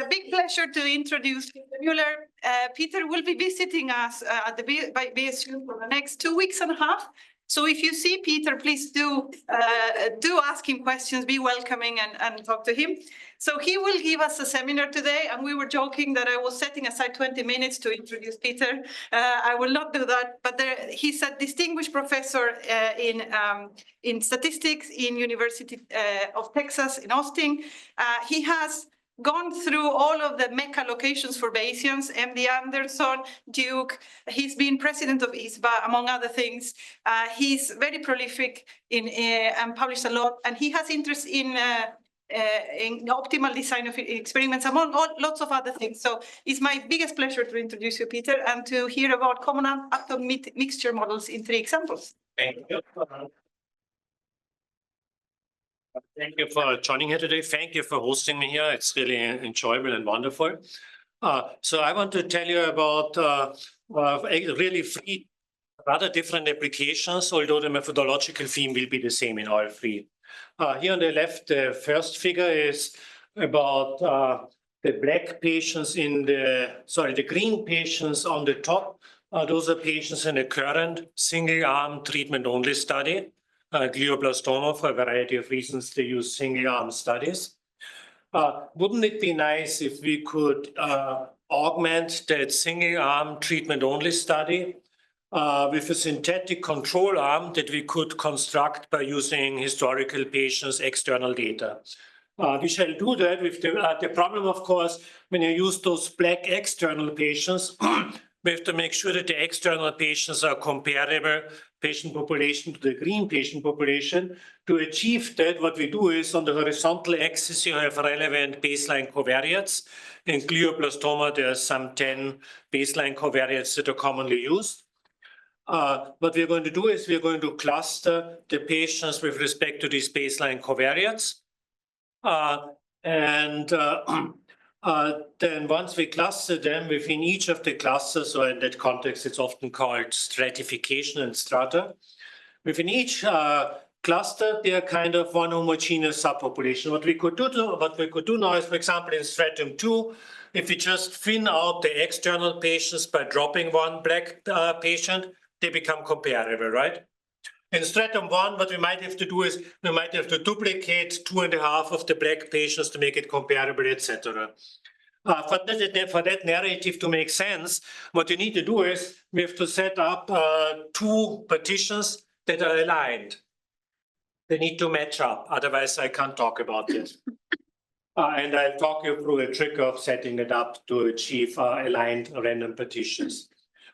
a big pleasure to introduce Peter Mueller. Peter will be visiting us at the BSU for the next 2 weeks and a half. So if you see Peter, please do ask him questions, be welcoming and talk to him. So he will give us a seminar today, and we were joking that I was setting aside 20 minutes to introduce Peter. I will not do that, but he's a distinguished professor in statistics in University of Texas in Austin. He has gone through all of the Mecca locations for Bayesians, MD Anderson, Duke. He's been president of ISBA, among other things. He's very prolific and published a lot, and he has interest in optimal design of experiments, among lots of other things. So it's my biggest pleasure to introduce you, Peter, and to hear about common atom mixture models in 3 examples. Thank you. Thank you for joining here today. Thank you for hosting me here. It's really enjoyable and wonderful. So I want to tell you about really 3 rather different applications, although the methodological theme will be the same in all 3. Here on the left, the first figure is about the black patients the green patients on the top. Those are patients in a current single-arm treatment-only study. Glioblastoma, for a variety of reasons, they use single-arm studies. Wouldn't it be nice if we could augment that single-arm treatment-only study with a synthetic control arm that we could construct by using historical patients' external data? We shall do that with the problem, of course, when you use those black external patients, we have to make sure that the external patients are comparable patient population to the green patient population. To achieve that, what we do is on the horizontal axis, you have relevant baseline covariates. In glioblastoma, there are some 10 baseline covariates that are commonly used. What we're going to do is we're going to cluster the patients with respect to these baseline covariates. Then once we cluster them within each of the clusters, so in that context, it's often called stratification and strata. Within each cluster, they are kind of one homogeneous subpopulation. What we could do now is, for example, in stratum 2, if we just thin out the external patients by dropping one black patient, they become comparable, right? In stratum 1, what we might have to do is we might have to duplicate 2.5 of the black patients to make it comparable, etc. For that narrative to make sense, what you need to do is we have to set up 2 partitions that are aligned. They need to match up, otherwise I can't talk about this. And I'll talk you through a trick of setting it up to achieve aligned random partitions.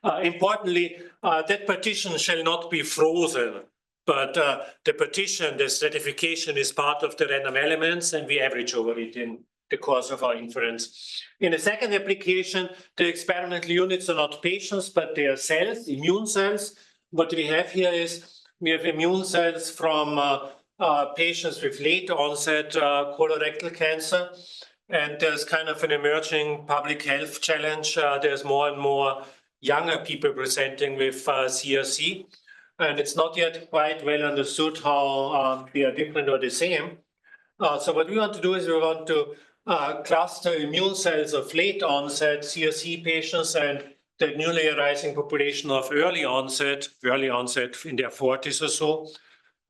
Importantly, that partition shall not be frozen, but the partition, the stratification is part of the random elements, and we average over it in the course of our inference. In the second application, the experimental units are not patients, but they are cells, immune cells. What we have here is we have immune cells from patients with late onset colorectal cancer. And there's kind of an emerging public health challenge. There's more and more younger people presenting with CRC. And it's not yet quite well understood how they are different or the same. So what we want to do is we want to cluster immune cells of late onset CRC patients and the newly arising population of early onset in their 40s or so,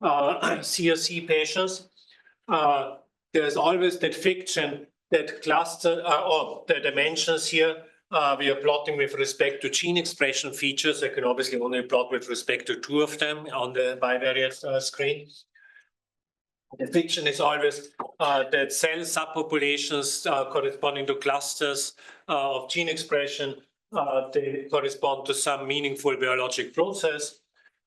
CRC patients. There's always that fiction that cluster, or the dimensions here, we are plotting with respect to gene expression features. I can obviously only plot with respect to 2 of them on the bivariate screen. The fiction is always that cell subpopulations corresponding to clusters of gene expression, they correspond to some meaningful biologic process.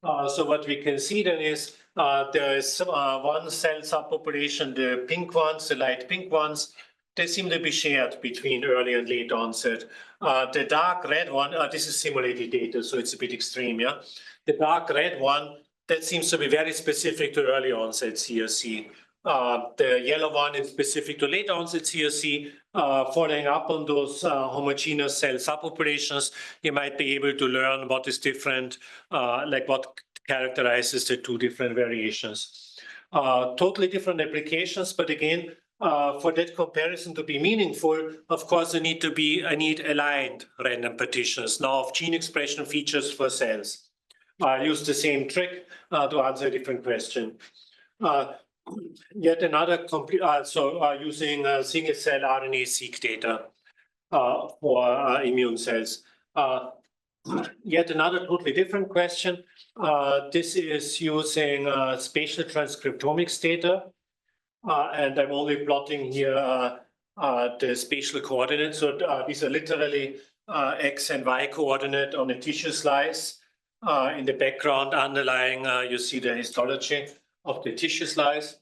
So what we can see then is there is one cell subpopulation, the pink ones, the light pink ones, they seem to be shared between early and late onset. The dark red one, this is simulated data, so it's a bit extreme, yeah? The dark red one, that seems to be very specific to early onset CRC. The yellow one is specific to late onset CRC. Following up on those homogeneous cell subpopulations, you might be able to learn what is different, like what characterizes the 2 different variations. Totally different applications, but again, for that comparison to be meaningful, of course, I need aligned random partitions now of gene expression features for cells. I'll use the same trick to answer a different question. Yet another using single cell RNA-seq data for immune cells. Yet another totally different question. This is using spatial transcriptomics data. And I'm only plotting here the spatial coordinates. So these are literally X and Y coordinate on a tissue slice. In the background underlying, you see the histology of the tissue slice.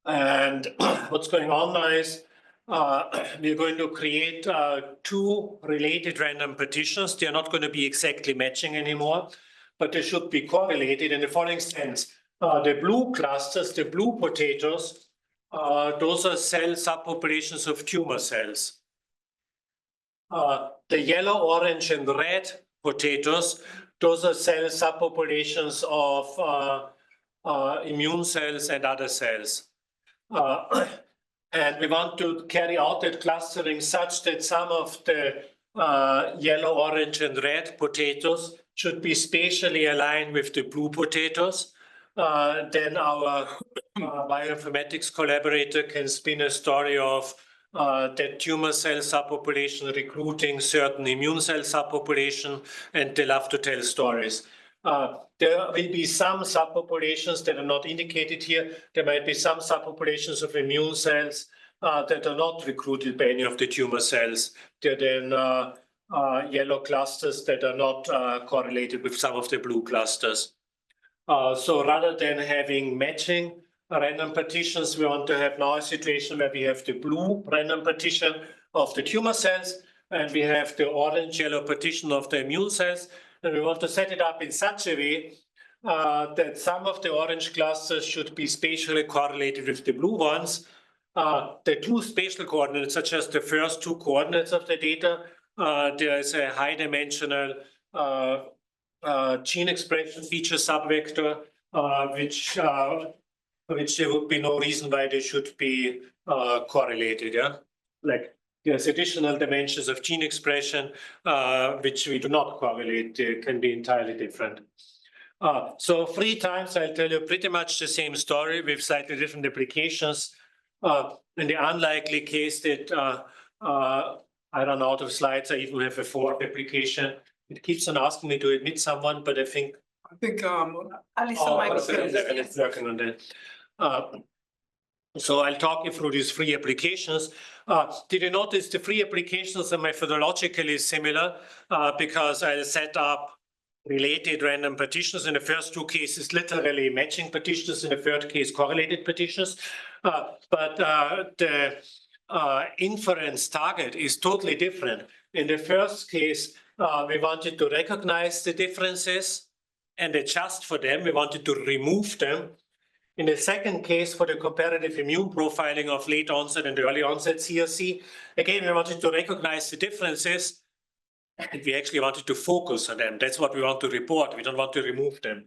And what's going on now is we're going to create two related random partitions. They're not going to be exactly matching anymore, but they should be correlated in the following sense. The blue clusters, the blue potatoes, those are cell subpopulations of tumor cells. The yellow, orange, and red potatoes, those are cell subpopulations of immune cells and other cells. And we want to carry out that clustering such that some of the yellow, orange, and red potatoes should be spatially aligned with the blue potatoes. Then our bioinformatics collaborator can spin a story of that tumor cell subpopulation recruiting certain immune cell subpopulation, and they love to tell stories. There will be some subpopulations that are not indicated here. There might be some subpopulations of immune cells that are not recruited by any of the tumor cells. They're then yellow clusters that are not correlated with some of the blue clusters. So rather than having matching random partitions, we want to have now a situation where we have the blue random partition of the tumor cells, and we have the orange-yellow partition of the immune cells. And we want to set it up in such a way that some of the orange clusters should be spatially correlated with the blue ones. The two spatial coordinates, such as the first two coordinates of the data, there is a high-dimensional gene expression feature subvector, which there would be no reason why they should be correlated. Yeah, like there's additional dimensions of gene expression which we do not correlate. They can be entirely different. So 3 times I'll tell you pretty much the same story with slightly different applications. In the unlikely case that I run out of slides, I even have a 4th application. It keeps on asking me to admit someone, but I think Alison is working on that. So I'll talk you through these 3 applications. Did you notice the 3 applications are methodologically similar because I'll set up related random partitions. In the first 2 cases, literally matching partitions. In the 3rd case, correlated partitions. But the inference target is totally different. In the first case, we wanted to recognize the differences and adjust for them. We wanted to remove them. In the second case, for the comparative immune profiling of late onset and early onset CRC, again, we wanted to recognize the differences, and we actually wanted to focus on them. That's what we want to report. We don't want to remove them.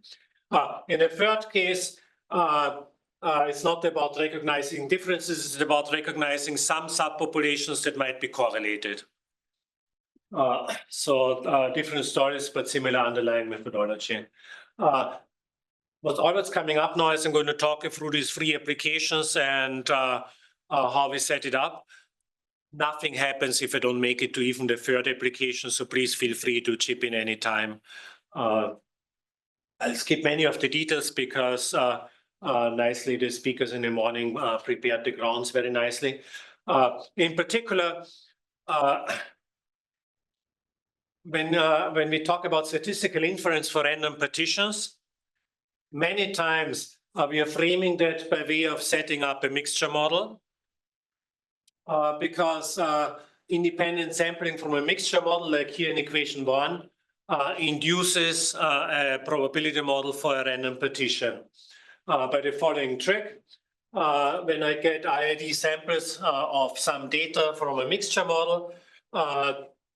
In the 3rd case, it's not about recognizing differences. It's about recognizing some subpopulations that might be correlated. So different stories, but similar underlying methodology. What's always coming up now is I'm going to talk you through these 3 applications and how we set it up. Nothing happens if I don't make it to even the 3rd application, so please feel free to chip in anytime. I'll skip many of the details because nicely the speakers in the morning prepared the grounds very nicely. In particular, when we talk about statistical inference for random partitions, many times we are framing that by way of setting up a mixture model because independent sampling from a mixture model, like here in equation 1, induces a probability model for a random partition. By the following trick, when I get IID samples of some data from a mixture model,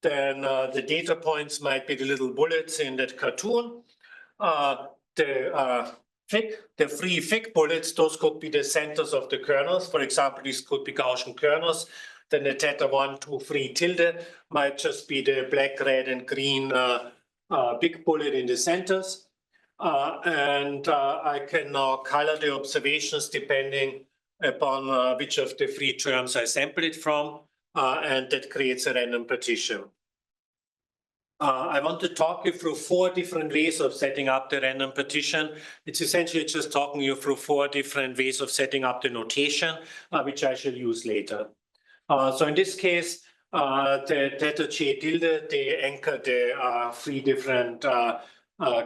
then the data points might be the little bullets in that cartoon. The The free thick bullets, those could be the centers of the kernels. For example, these could be Gaussian kernels. Then the theta 1, 2, 3 tilde might just be the black, red, and green big bullet in the centers. I can now color the observations depending upon which of the three terms I sample it from, and that creates a random partition. I want to talk you through 4 different ways of setting up the random partition. It's essentially just talking you through 4 different ways of setting up the notation, which I shall use later. So in this case, the theta j tilde, they anchor the 3 different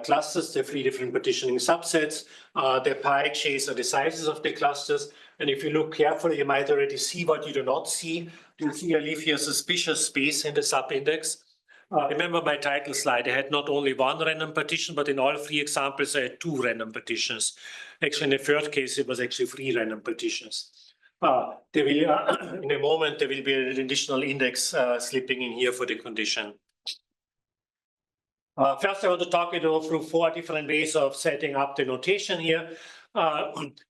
clusters, the 3 different partitioning subsets. The pi j's are the sizes of the clusters. And if you look carefully, you might already see what you do not see. You see I leave here suspicious space in the subindex. Remember my title slide, I had not only 1 random partition, but in all 3 examples, I had 2 random partitions. Actually, in the third case, it was actually 3 random partitions. There will, in a moment, there will be an additional index slipping in here for the condition. First, I want to talk you through 4 different ways of setting up the notation here.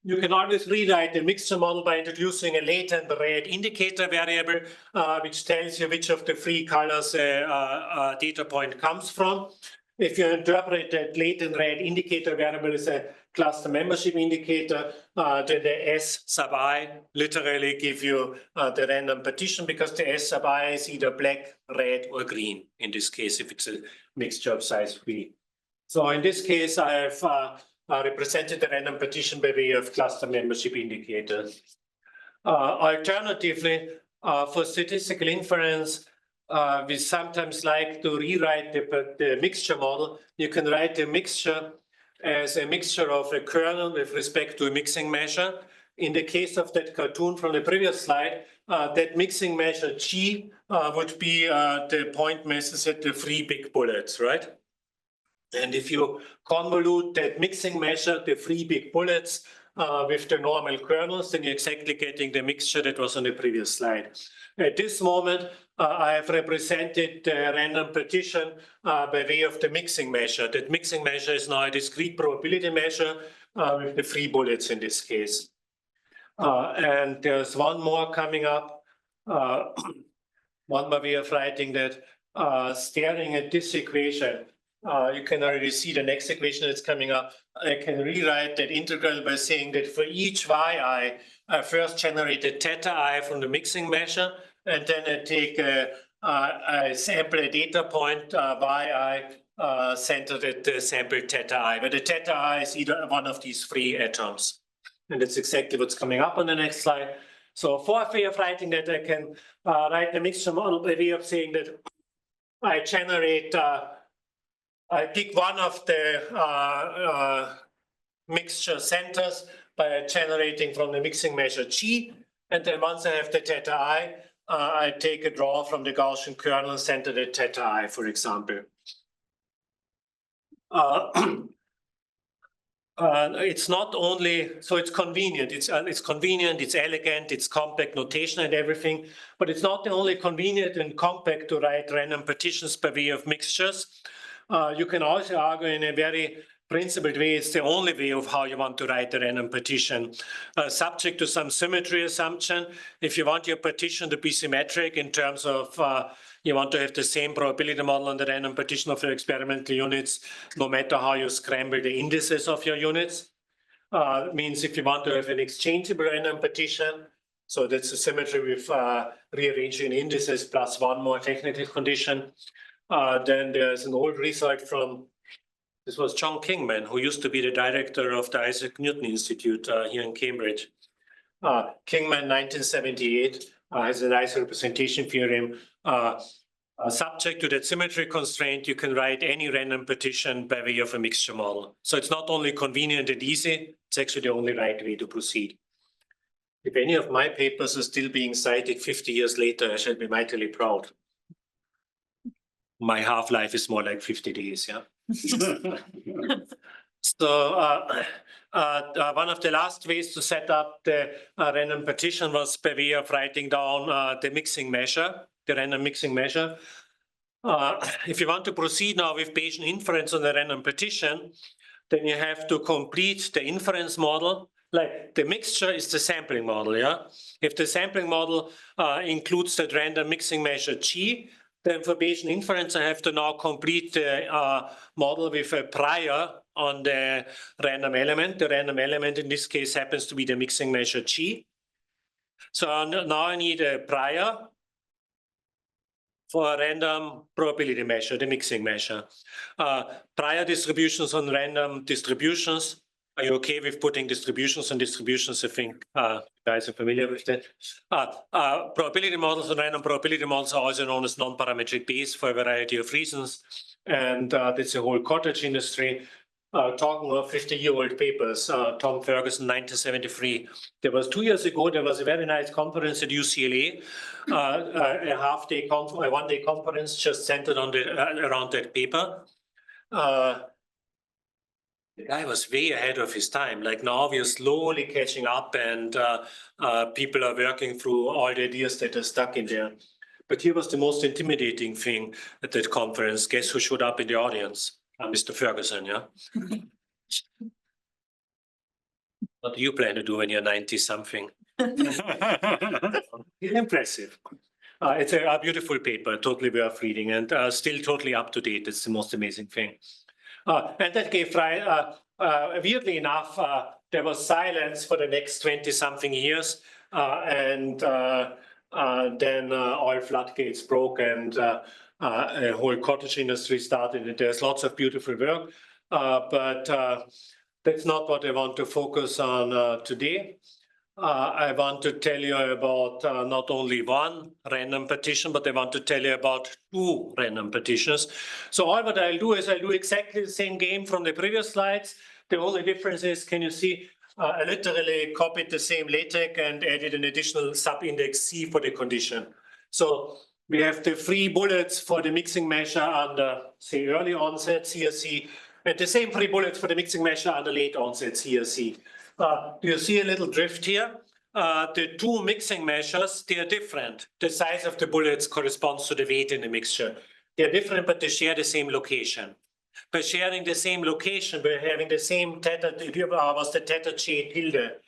You can always rewrite the mixture model by introducing a latent red indicator variable, which tells you which of the 3 colors a data point comes from. If you interpret that latent red indicator variable as a cluster membership indicator, then the S sub I literally give you the random partition, because the S sub I is either black, red, or green, in this case, if it's a mixture of size 3. So in this case, I have represented the random partition by way of cluster membership indicators. Alternatively, for statistical inference, we sometimes like to rewrite the mixture model. You can write the mixture as a mixture of a kernel with respect to a mixing measure. In the case of that cartoon from the previous slide, that mixing measure G would be the point masses at the 3 big bullets, right? And if you convolute that mixing measure, the 3 big bullets, with the normal kernels, then you're exactly getting the mixture that was on the previous slide. At this moment, I have represented the random partition by way of the mixing measure. That mixing measure is now a discrete probability measure with the 3 bullets in this case. And there's one more coming up, one more way of writing that, staring at this equation. You can already see the next equation that's coming up. I can rewrite that integral by saying that for each yi, I first generate a theta I from the mixing measure, and then I take I sample a data point yi centered at the sample theta I, where the theta I is either one of these 3 atoms. And that's exactly what's coming up on the next slide. So fourth way of writing that, I can write the mixture model by way of saying that I generate I pick one of the mixture centers by generating from the mixing measure G. And then once I have the theta I, I take a draw from the Gaussian kernel centered at theta I, for example. It's not only, so it's convenient, it's convenient, it's elegant, it's compact notation and everything, but it's not only convenient and compact to write random partitions by way of mixtures. You can also argue in a very principled way, it's the only way of how you want to write a random partition. Subject to some symmetry assumption, if you want your partition to be symmetric in terms of you want to have the same probability model on the random partition of your experimental units, no matter how you scramble the indices of your units. Means if you want to have an exchangeable random partition, so that's a symmetry with rearranging indices plus one more technical condition. Then there's an old result from, this was John Kingman, who used to be the director of the Isaac Newton Institute here in Cambridge. Kingman, 1978, has a nice representation theorem. Subject to that symmetry constraint, you can write any random partition by way of a mixture model. So it's not only convenient and easy, it's actually the only right way to proceed. If any of my papers are still being cited 50 years later, I shall be mightily proud. My half-life is more like 50 days, yeah. So one of the last ways to set up the random partition was by way of writing down the mixing measure, the random mixing measure. If you want to proceed now with Bayesian inference on the random partition, Then you have to complete the inference model. Like the mixture is the sampling model, yeah? If the sampling model includes that random mixing measure G, then for Bayesian inference, I have to now complete the model with a prior on the random element. The random element in this case happens to be the mixing measure G. So now I need a prior for a random probability measure, the mixing measure. Prior distributions on random distributions. Are you okay with putting distributions on distributions? I think you guys are familiar with that. Probability models and random probability models are also known as non-parametric Bayes for a variety of reasons. And that's a whole cottage industry. Talking of 50-year-old papers, Tom Ferguson, 1973. There was 2 years ago, there was a very nice conference at UCLA, a one-day conference just centered on around that paper. The guy was way ahead of his time. Like now we are slowly catching up and people are working through all the ideas that are stuck in there. But here was the most intimidating thing at that conference. Guess who showed up in the audience? Mr. Ferguson, yeah? What do you plan to do when you're 90-something? Impressive. It's a beautiful paper, totally worth reading, and still totally up to date. It's the most amazing thing. And that gave weirdly enough, there was silence for the next 20-something years, and then all floodgates broke and a whole cottage industry started. And there's lots of beautiful work, but that's not what I want to focus on today. I want to tell you about not only one random partition, but I want to tell you about 2 random partitions. So all what I'll do is I'll do exactly the same game from the previous slides. The only difference is, can you see, I literally copied the same LaTeX and added an additional subindex C for the condition. So we have the 3 bullets for the mixing measure under, say, early onset CRC, and the same 3 bullets for the mixing measure under late onset CRC. Do you see a little drift here? The 2 mixing measures, they are different. The size of the bullets corresponds to the weight in the mixture. They are different, but they share the same location. By sharing the same location, by having the same theta, was the theta J tilde.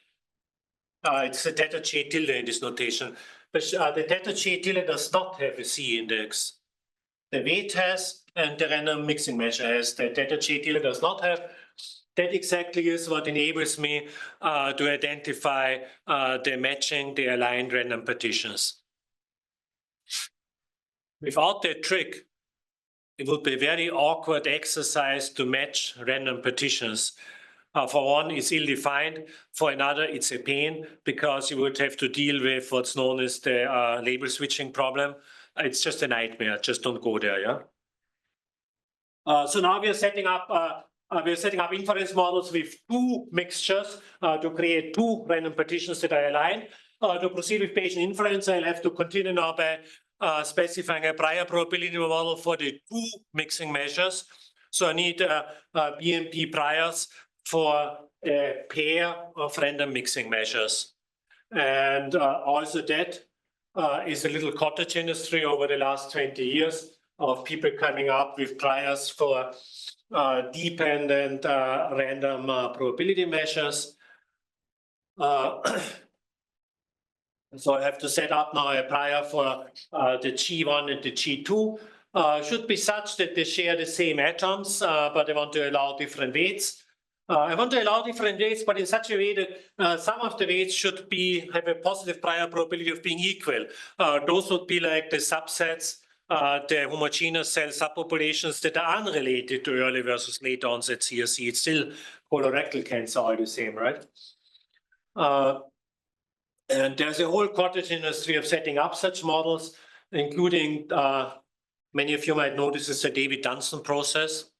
It's the theta J tilde in this notation. But the theta J tilde does not have a C index. The weight has, and the random mixing measure has. The theta J tilde does not have. That exactly is what enables me to identify the matching, the aligned random partitions. Without that trick, it would be a very awkward exercise to match random partitions. For one, it's ill-defined. For another, it's a pain because you would have to deal with what's known as the label switching problem. It's just a nightmare. Just don't go there, yeah? So now we are setting up inference models with 2 mixtures to create 2 random partitions that are aligned. To proceed with Bayesian inference, I'll have to continue now by specifying a prior probability model for the 2 mixing measures. So I need BMP priors for a pair of random mixing measures. And also that is a little cottage industry over the last 20 years of people coming up with priors for dependent random probability measures. So I have to set up now a prior for the G1 and the G2. Should be such that they share the same atoms, but I want to allow different weights. I want to allow different weights, but in such a way that some of the weights should have a positive prior probability of being equal. Those would be like the subsets, the homogeneous cell subpopulations that are unrelated to early versus late onset CRC. It's still colorectal cancer all the same, right? And there's a whole cottage industry of setting up such models, including many of you might know this is the David Dunstan process,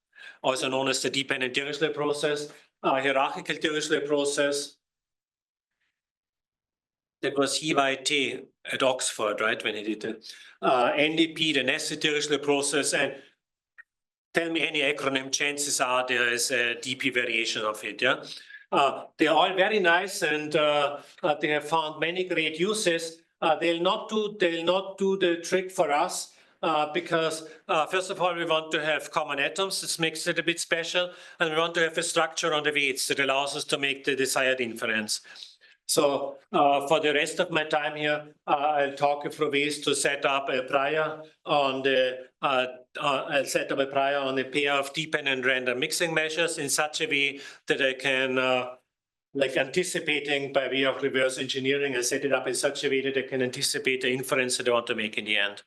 also known as the dependent Dirichlet process, hierarchical Dirichlet process. That was EYT at Oxford, right, when he did it. NDP, the nested Dirichlet process, and tell me any acronym, chances are there is a DP variation of it, yeah? They're all very nice, and they have found many great uses. They'll not do the trick for us because first of all, we want to have common atoms. This makes it a bit special. And we want to have a structure on the weights that allows us to make the desired inference. So for the rest of my time here, I'll talk you through ways to set up a prior on the I'll set up a prior on a pair of dependent random mixing measures in such a way that I can like anticipating by way of reverse engineering, I set it up in such a way that I can anticipate the inference that I want to make in the end.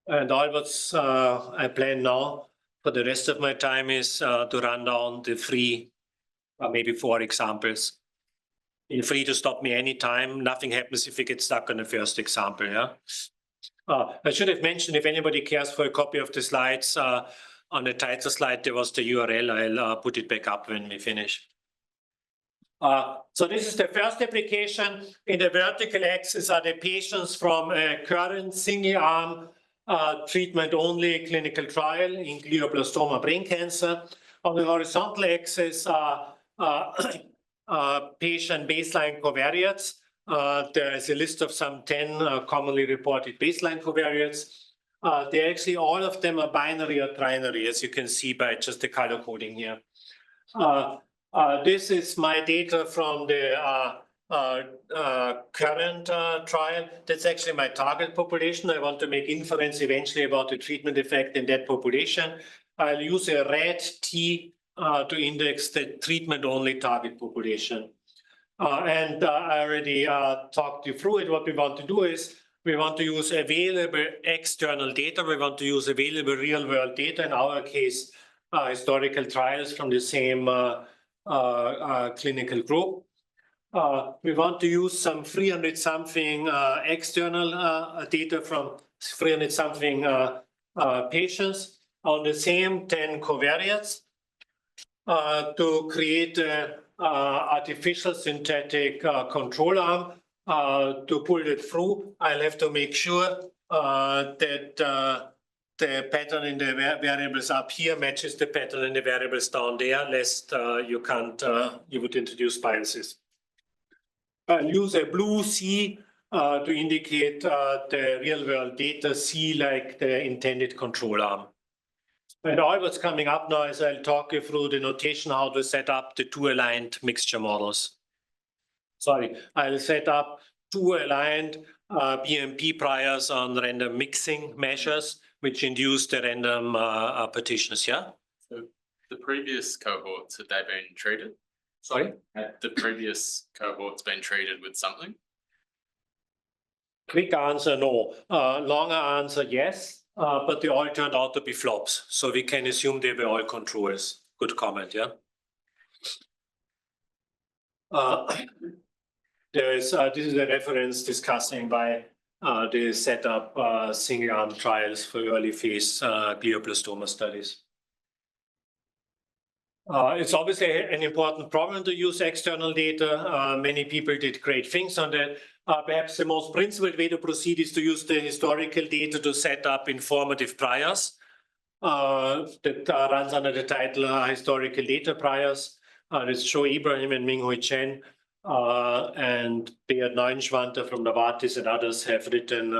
And all what's I plan now for the rest of my time is to run down the 3 or maybe 4 examples. Feel free to stop me anytime. Nothing happens if you get stuck on the first example. Yeah. I should have mentioned, if anybody cares for a copy of the slides, on the title slide there was the URL. I'll put it back up when we finish. So this is the first application. In the vertical axis are the patients from a current single-arm treatment-only clinical trial in glioblastoma brain cancer. On the horizontal axis are patient baseline covariates. There is a list of some 10 commonly reported baseline covariates. They're actually, all of them are binary or trinary, as you can see by just the color coding here. This is my data from the current trial. That's actually my target population. I want to make inference eventually about the treatment effect in that population. I'll use a red T to index the treatment-only target population. And I already talked you through it. What we want to do is we want to use available external data. We want to use available real-world data. In our case, historical trials from the same clinical group. We want to use some 300-something external data from 300-something patients on the same 10 covariates to create an artificial synthetic control arm. To pull it through, I'll have to make sure that the pattern in the variables up here matches the pattern in the variables down there, lest you would introduce biases. I'll use a blue C to indicate the real world data, C like the intended control arm. And all what's coming up now is I'll talk you through the notation, how to set up the 2 aligned mixture models. Sorry, I'll set up 2 aligned BMP priors on random mixing measures, which induce the random partitions, yeah? So the previous cohorts, have they been treated? Sorry? Have the previous cohorts been treated with something? Quick answer, no. Longer answer, yes. But they all turned out to be flops. So we can assume they were all controls. Good comment, yeah? This is a reference discussing by the setup single-arm trials for early phase glioblastoma studies. It's obviously an important problem to use external data. Many people did great things on that. Perhaps the most principled way to proceed is to use the historical data to set up informative priors that runs under the title Historical Data Priors. It's Joe Ibrahim and Minghui Chen and Beat Neuenschwanter from Novartis and others have written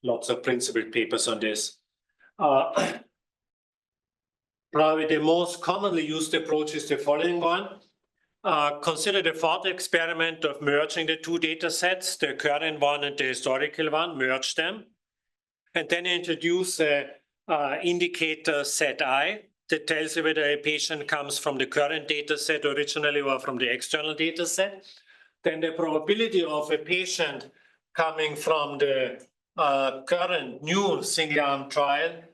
lots of principled papers on this. Probably the most commonly used approach is the following one. Consider the thought experiment of merging the 2 data sets, the current one and the historical one, merge them, and then introduce an indicator set I that tells you whether a patient comes from the current data set originally or from the external data set. Then the probability of a patient coming from the current new single-arm trial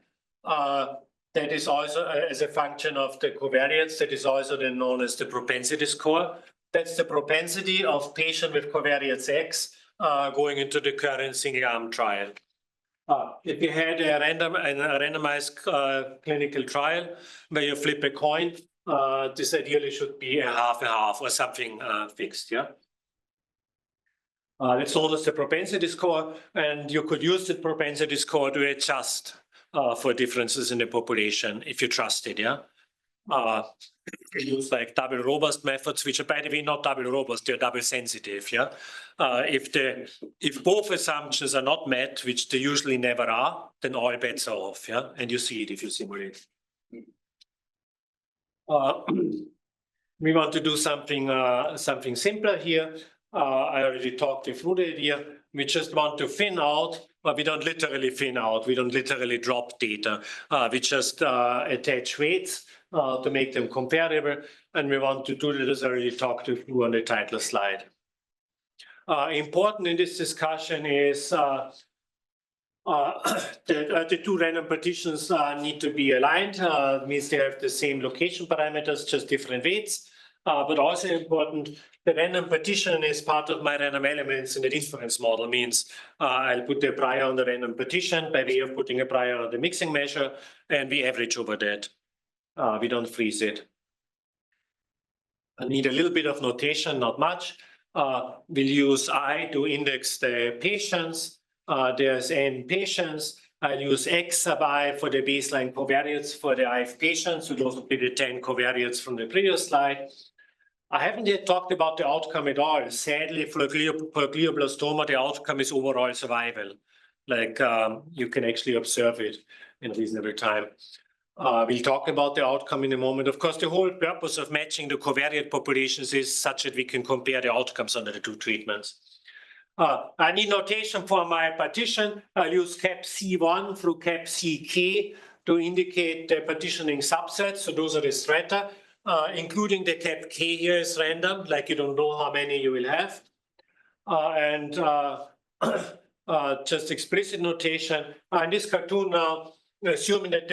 that is also as a function of the covariates, that is also then known as the propensity score. That's the propensity of patient with covariates X going into the current single-arm trial. If you had a randomized clinical trial where you flip a coin, this ideally should be a half or something fixed, yeah? That's known as the propensity score, and you could use the propensity score to adjust for differences in the population if you trust it, yeah? We use like double robust methods, which are, by the way, not double robust, they're double sensitive. Yeah. If both assumptions are not met, which they usually never are, then all bets are off. Yeah. And you see it if you simulate. We want to do something simpler here. I already talked you through the idea. We just want to thin out, but we don't literally thin out. We don't literally drop data. We just attach weights to make them comparable. And we want to do that, as I already talked you through on the title slide. Important in this discussion is that the two random partitions need to be aligned. Means they have the same location parameters, just different weights. But also important, the random partition is part of my random elements in the inference model. Means I'll put the prior on the random partition by way of putting a prior on the mixing measure, and we average over that. We don't freeze it. I need a little bit of notation, not much. We'll use I to index the patients. There's n patients. I'll use X sub I for the baseline covariates for the IF patients. So those will be the 10 covariates from the previous slide. I haven't yet talked about the outcome at all. Sadly, for glioblastoma, the outcome is overall survival. Like you can actually observe it in reasonable time. We'll talk about the outcome in a moment. Of course, the whole purpose of matching the covariate populations is such that we can compare the outcomes under the two treatments. I need notation for my partition. I'll use cap C1 through cap CK to indicate the partitioning subsets. So those are the strata, including the cap K here is random, like you don't know how many you will have. Just explicit notation. In this cartoon now, assuming that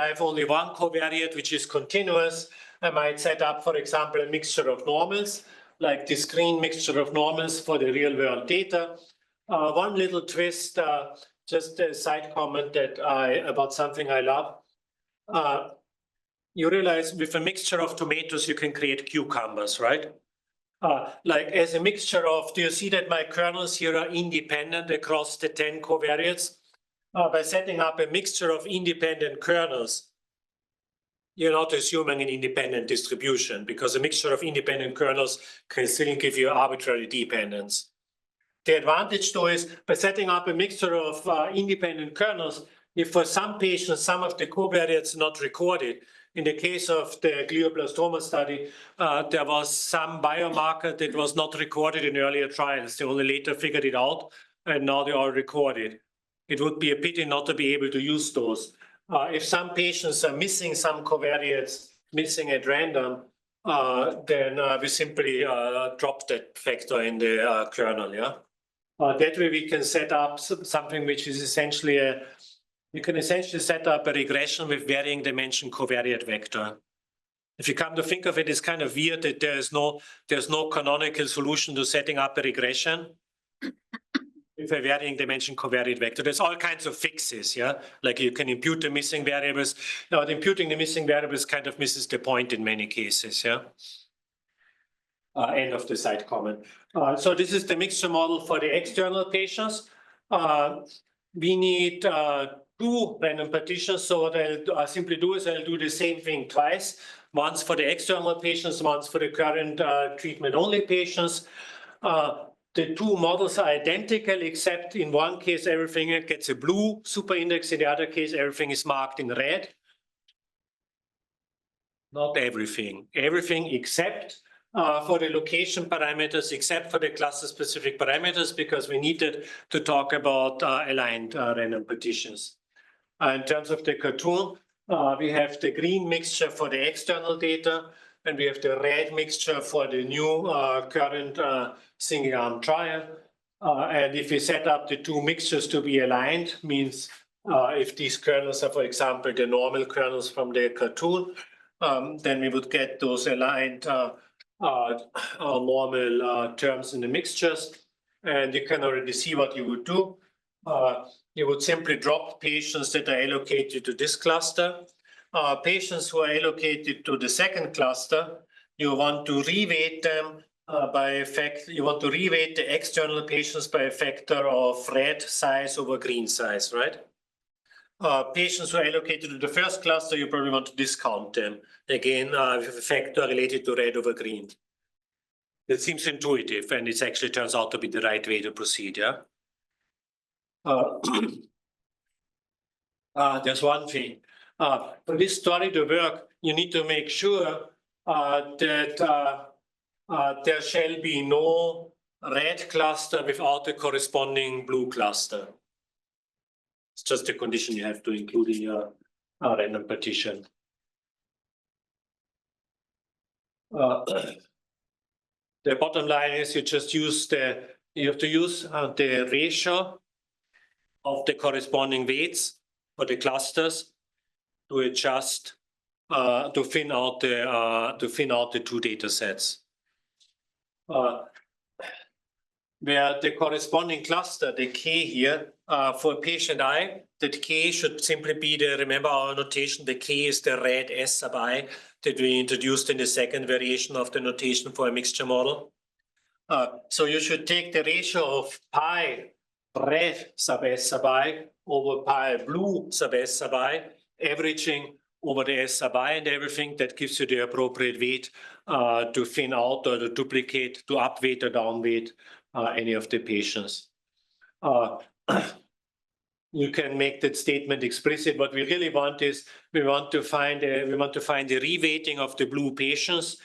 I have only one covariate, which is continuous, I might set up, for example, a mixture of normals, like this green mixture of normals for the real world data. One little twist, just a side comment that about something I love. You realize with a mixture of tomatoes, you can create cucumbers, right? Like as a mixture of, do you see that my kernels here are independent across the 10 covariates? By setting up a mixture of independent kernels, you're not assuming an independent distribution because a mixture of independent kernels can still give you arbitrary dependence. The advantage though is by setting up a mixture of independent kernels, if for some patients, some of the covariates are not recorded. In the case of the glioblastoma study, there was some biomarker that was not recorded in earlier trials. They only later figured it out, and now they are recorded. It would be a pity not to be able to use those. If some patients are missing some covariates, missing at random, then we simply drop that factor in the kernel. Yeah, that way we can set up something which is essentially you can essentially set up a regression with varying dimension covariate vector. If you come to think of it, it's kind of weird that there's no canonical solution to setting up a regression with a varying dimension covariate vector. There's all kinds of fixes, yeah? Like you can impute the missing variables. Now, imputing the missing variables kind of misses the point in many cases, yeah? End of the side comment. So this is the mixture model for the external patients. We need two random partitions. So what I'll simply do is I'll do the same thing twice. Once for the external patients, once for the current treatment-only patients. The two models are identical, except in one case, everything gets a blue super index. In the other case, everything is marked in red. Not everything. Everything except for the location parameters, except for the cluster-specific parameters, because we needed to talk about aligned random partitions. In terms of the cartoon, we have the green mixture for the external data, and we have the red mixture for the new current single-arm trial. And if we set up the two mixtures to be aligned, means if these kernels are, for example, the normal kernels from the cartoon, then we would get those aligned normal terms in the mixtures. And you can already see what you would do. You would simply drop patients that are allocated to this cluster. Patients who are allocated to the second cluster, you want to reweight them by a factor. You want to reweight the external patients by a factor of red size over green size, right? patients who are allocated to the first cluster, you probably want to discount them. Again, with a factor related to red over green. It seems intuitive, and it actually turns out to be the right way to proceed, yeah? There's one thing. For this story to work, you need to make sure that there shall be no red cluster without a corresponding blue cluster. It's just a condition you have to include in your random partition. The bottom line is you have to use the ratio of the corresponding weights for the clusters to adjust to thin out the two data sets. Where the corresponding cluster, the K here, for patient I, that K should simply be remember our notation, the K is the red S sub I that we introduced in the second variation of the notation for a mixture model. So you should take the ratio of pi red sub S sub I over pi blue sub S sub I, averaging over the S sub I and everything. That gives you the appropriate weight to thin out or to duplicate, to upweight or downweight any of the patients. You can make that statement explicit. What we really want is we want to find a reweighting of the blue patients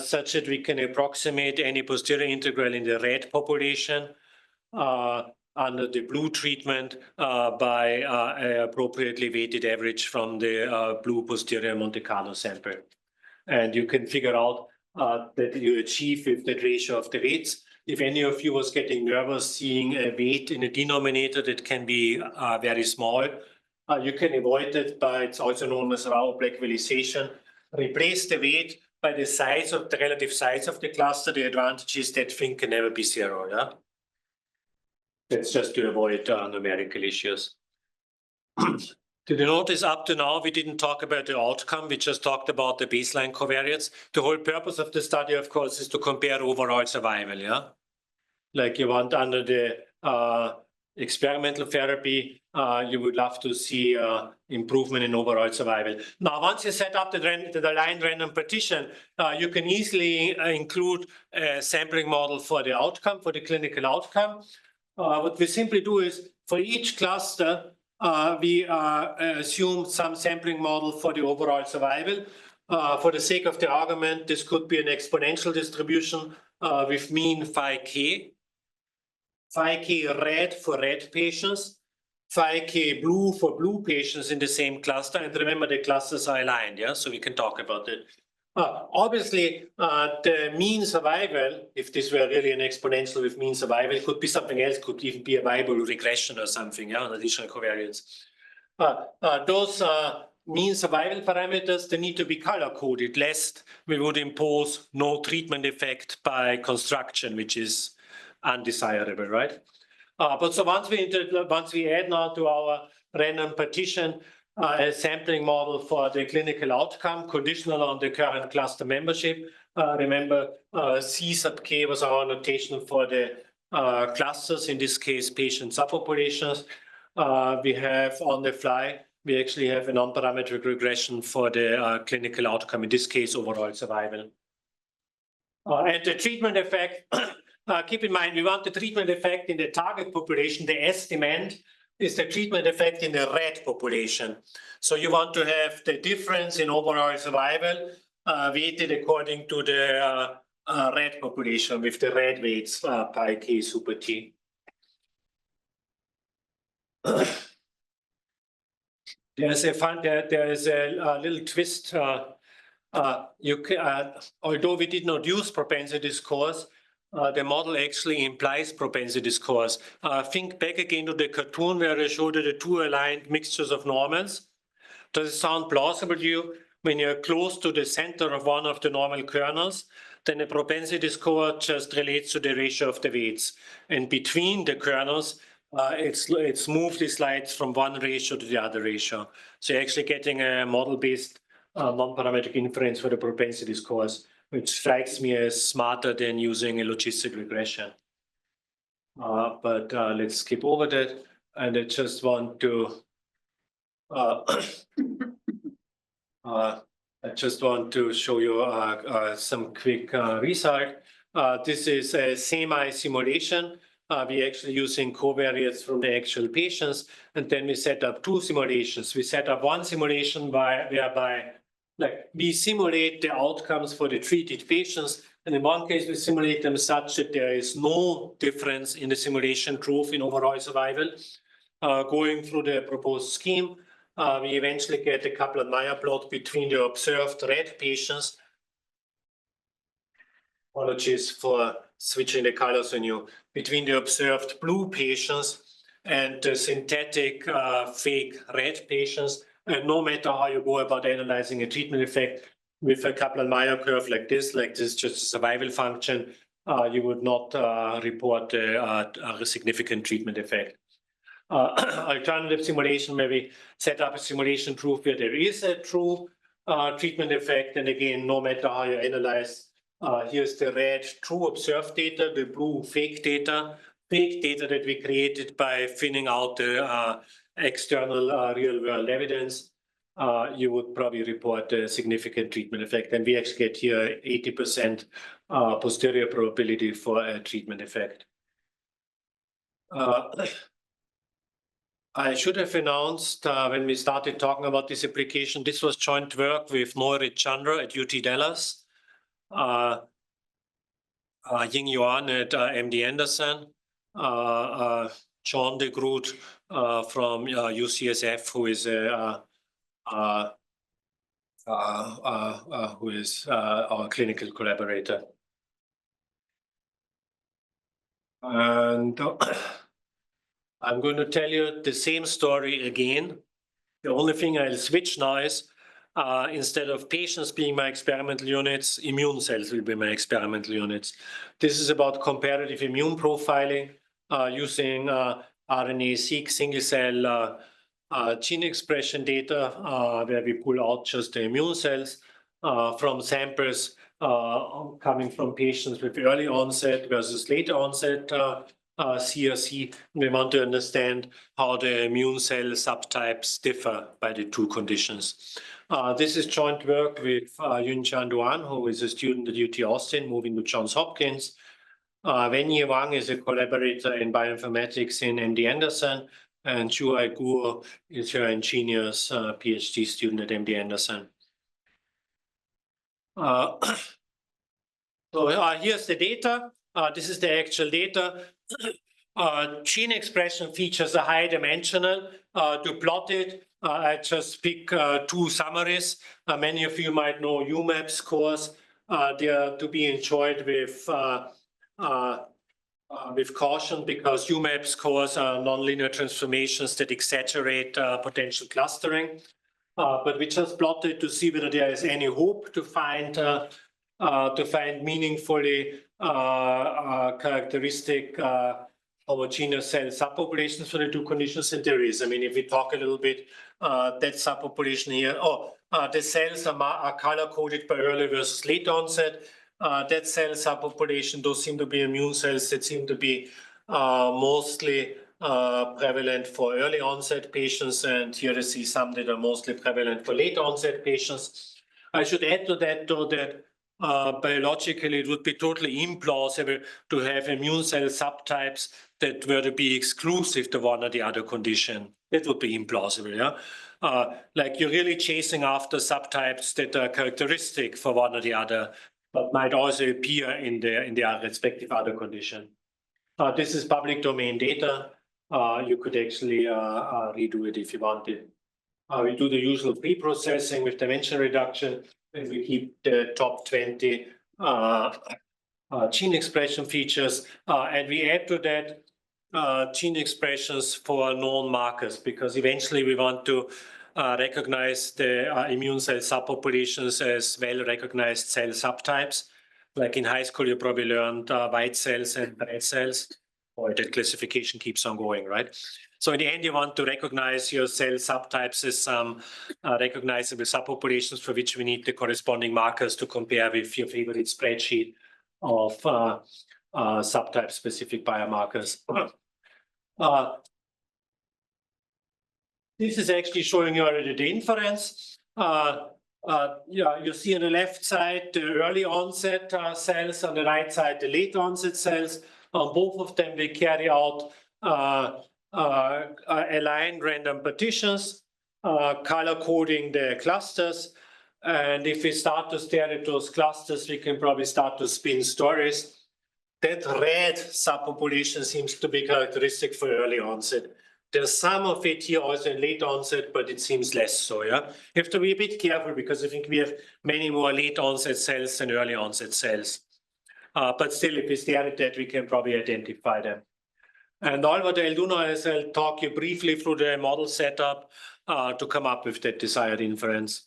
such that we can approximate any posterior integral in the red population under the blue treatment by appropriately weighted average from the blue posterior Monte Carlo sample. And you can figure out that you achieve with that ratio of the weights. If any of you was getting nervous seeing a weight in a denominator that can be very small, you can avoid it by, it's also known as Rao-Black visualization. Replace the weight by the size of the relative size of the cluster. The advantage is that thing can never be zero. Yeah? That's just to avoid numerical issues. Did you notice up to now we didn't talk about the outcome, we just talked about the baseline covariates. The whole purpose of the study, of course, is to compare overall survival, yeah? Like you want under the experimental therapy, you would love to see improvement in overall survival. Now, once you set up the aligned random partition, you can easily include a sampling model for the outcome, for the clinical outcome. What we simply do is for each cluster, we assume some sampling model for the overall survival. For the sake of the argument, this could be an exponential distribution with mean phi k. Phi k red for red patients, phi k blue for blue patients in the same cluster. And remember, the clusters are aligned, yeah? So we can talk about it. Obviously, the mean survival, if this were really an exponential with mean survival, could be something else, could even be a viable regression or something, yeah, on additional covariance. Those mean survival parameters, they need to be color-coded, lest we would impose no treatment effect by construction, which is undesirable, right? But so once we add now to our random partition, a sampling model for the clinical outcome, conditional on the current cluster membership. Remember, C sub k was our notation for the clusters, in this case, patient subpopulations. We have on the fly, we actually have a non-parametric regression for the clinical outcome, in this case, overall survival. And the treatment effect, keep in mind, we want the treatment effect in the target population, the estimand, is the treatment effect in the red population. So you want to have the difference in overall survival weighted according to the red population with the red weights pi k super t. There's a little twist. Although we did not use propensity scores, the model actually implies propensity scores. Think back again to the cartoon where I showed you the two aligned mixtures of normals. Does it sound plausible to you? When you're close to the center of one of the normal kernels, then the propensity score just relates to the ratio of the weights. And between the kernels, it smoothly slides from one ratio to the other ratio. So you're actually getting a model-based non-parametric inference for the propensity scores, which strikes me as smarter than using a logistic regression. But let's skip over that. And I just want to I just want to show you some quick result. This is a semi-simulation. We're actually using covariates from the actual patients, and then we set up two simulations. We set up one simulation whereby we simulate the outcomes for the treated patients, and in one case we simulate them such that there is no difference in the simulation proof in overall survival. Going through the proposed scheme, we eventually get a Kaplan-Meier plot between the observed red patients. Apologies for switching the colors on you. Between the observed blue patients and the synthetic fake red patients. And no matter how you go about analyzing a treatment effect with a Kaplan-Meier curve like this just a survival function, you would not report a significant treatment effect. Alternative simulation, where we set up a simulation proof where there is a true treatment effect. And again, no matter how you analyze, here's the red true observed data, the blue fake data that we created by thinning out the external real-world evidence. You would probably report a significant treatment effect. And we actually get here 80% posterior probability for a treatment effect. I should have announced when we started talking about this application, this was joint work with Mueller at UT Dallas, Ying Yuan at MD Anderson, John de Groot from UCSF, who is our clinical collaborator. And I'm going to tell you the same story again. The only thing I'll switch now is instead of patients being my experimental units, immune cells will be my experimental units. This is about comparative immune profiling using RNA-seq single-cell gene expression data, where we pull out just the immune cells from samples coming from patients with early onset versus later onset CRC. We want to understand how the immune cell subtypes differ by the two conditions. This is joint work with Yunchan Duan, who is a student at UT Austin, moving to Johns Hopkins. Wenyi Wang is a collaborator in bioinformatics in MD Anderson, and Chuai Guo is her ingenious PhD student at MD Anderson. So here's the data. This is the actual data. Gene expression features are high dimensional. To plot it, I just pick two summaries. Many of you might know UMAP scores. They are to be enjoyed with caution, because UMAP scores are nonlinear transformations that exaggerate potential clustering. But we just plotted to see whether there is any hope to find meaningfully characteristic homogeneous cell subpopulations for the two conditions, and there is. I mean, if we talk a little bit, that subpopulation here, the cells are color-coded by early versus late onset. That cell subpopulation, those seem to be immune cells that seem to be mostly prevalent for early onset patients, and here you see some that are mostly prevalent for late onset patients. I should add to that, though, that biologically it would be totally implausible to have immune cell subtypes that were to be exclusive to one or the other condition. It would be implausible, yeah? Like you're really chasing after subtypes that are characteristic for one or the other, but might also appear in their respective other condition. This is public domain data. You could actually redo it if you wanted. We do the usual pre-processing with dimension reduction, and we keep the top 20 gene expression features, and we add to that gene expressions for known markers, because eventually we want to recognize the immune cell subpopulations as well-recognized cell subtypes. Like in high school, you probably learned white cells and red cells, or that classification keeps on going, right? So in the end, you want to recognize your cell subtypes as some recognizable subpopulations for which we need the corresponding markers to compare with your favorite spreadsheet of subtype-specific biomarkers. This is actually showing you already the inference. Yeah, you see on the left side the early onset cells, on the right side the late onset cells. On both of them, we carry out aligned random partitions, color coding the clusters. And if we start to stare at those clusters, we can probably start to spin stories. That red subpopulation seems to be characteristic for early onset. There's some of it here also in late onset, but it seems less so, yeah? You have to be a bit careful because I think we have many more late onset cells than early onset cells. But still, if we stare at that, we can probably identify them. And all what I'll do now is I'll talk you briefly through the model setup to come up with that desired inference.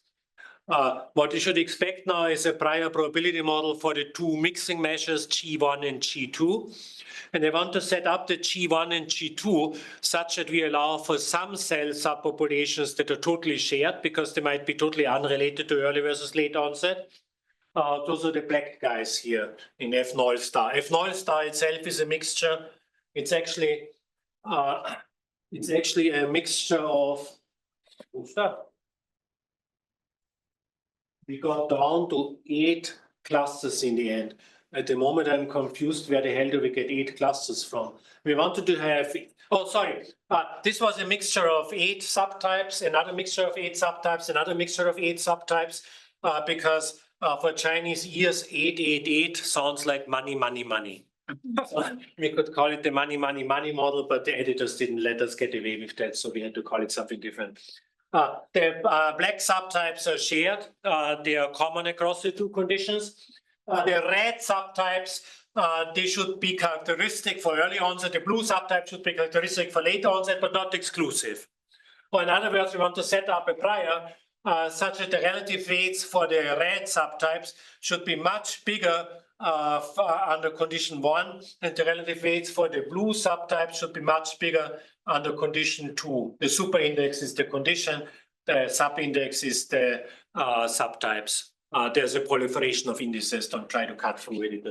What you should expect now is a prior probability model for the two mixing measures G1 and G2. And I want to set up the G1 and G2 such that we allow for some cell subpopulations that are totally shared because they might be totally unrelated to early versus late onset. Those are the black guys here in F0 star. F0 star itself is a mixture. It's actually a mixture of stuff. We got down to 8 clusters in the end. At the moment, I'm confused where the hell do we get 8 clusters from? We wanted to have, oh, sorry. This was a mixture of 8 subtypes, another mixture of 8 subtypes, another mixture of 8 subtypes, because for Chinese ears, 888 sounds like money, money, money. We could call it the money, money, money model, but the editors didn't let us get away with that, so we had to call it something different. The black subtypes are shared. They are common across the two conditions. The red subtypes, they should be characteristic for early onset. The blue subtype should be characteristic for late onset, but not exclusive. Or in other words, we want to set up a prior such that the relative weights for the red subtypes should be much bigger under condition 1, and the relative weights for the blue subtype should be much bigger under condition 2. The superindex is the condition, the subindex is the subtypes. There's a proliferation of indices. Don't try to cut through it. It